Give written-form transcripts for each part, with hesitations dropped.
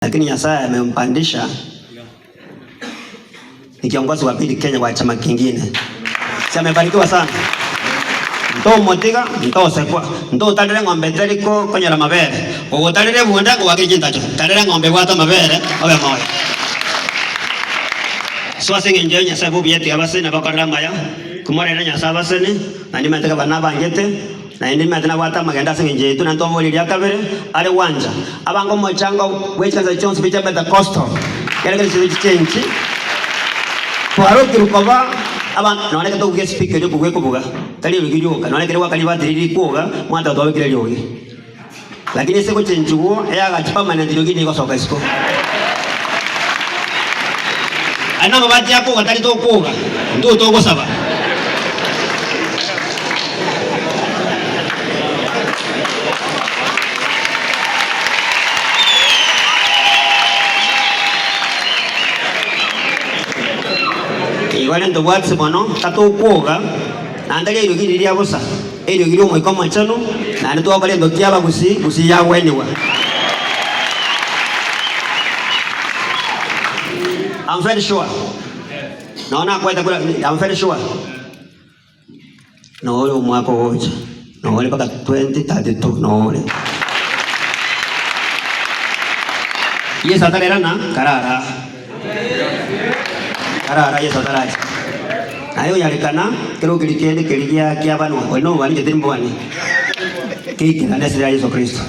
lakini Yesaya amempandisha ni kiongozi wa pili Kenya kwa chama kingine. Si amebarikiwa sana. Ndo motiga, ndo sekwa, ndo talele ng'ombe teliko konyera mabere. Ogo talele buonda kwa kijinda cho. Talele ng'ombe kwata mabere, obe moyo. So singe nje nya sabu bieti abase na bakara maya. Kumore nya sabase ni, na ndime teka bana bangete. Na ndime tena kwata magenda singe nje tu na ndo moli ya kabere, ale wanja. Abango mochango wechaza chonse bicha beta costo. Kale kale sibi chenchi. Kwaro kirukova aba naoneka to kuge speaker yo kuge kubuga tali rugiyoka naoneka lewa kali batiriri kuoga mwata to wekile yogi lakini siko chenjuo ya gachipa manandi yogi ko soka isko ana mabati yako gatali to kuoga ndo to ko saba wale ndo WhatsApp no tato kuoga na andalia yogi lilia bosa yogi yo mo kama chano na ndo wale ndo kiaba gusi ya wenewa. I'm very sure. Naona kwa itakuwa I'm very sure. No ole mwaka wote. No ole paka 2032 no ole. Yes atalera na karara. Karara yes ataraji. Ayo yalikana kero kilikende kilikia kiabano. Ono wali jetimbo wani. Kiki na nesira Yesu Kristo.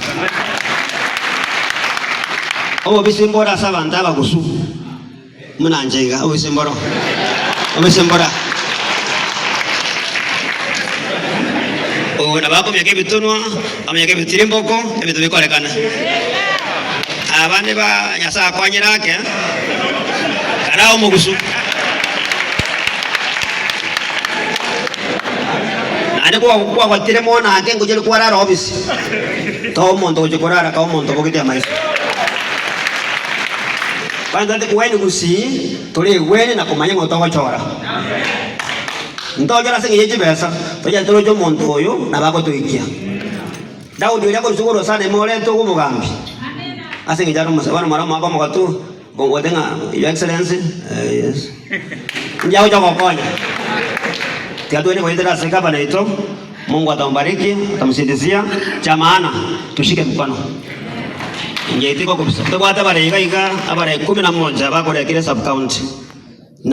Obo bisimbora sabanda bagusu. Muna njega obo bisimbora. Obo bisimbora. O na bako myake bitunwa, amyake bitirimboko, ebitu bikolekana. Abane ba nyasa kwanyirake. Karao mugusu. Kwa kwa tire mona ake ngojele kwa rara office to mondo je korara ka mondo bokiti ya maisha banda de kweni gusi tole weni na komanya ngoto kwa chora ndo jara singe yeje besa to ya tolo jo mondo yo na bako to ikia Daudi yako sugoro sana mole to ko mugambi amen asinge jaro musabana mara mako makatu bongo denga your excellency yes njao jo kokonya Tiatueni kwa indera seka bana ito. Mungu atambariki, atamsindizia. Cha maana tushike mfano. Nje itiko kubisa. Kwa hata bare iga abare 11 bako ya kile sub county.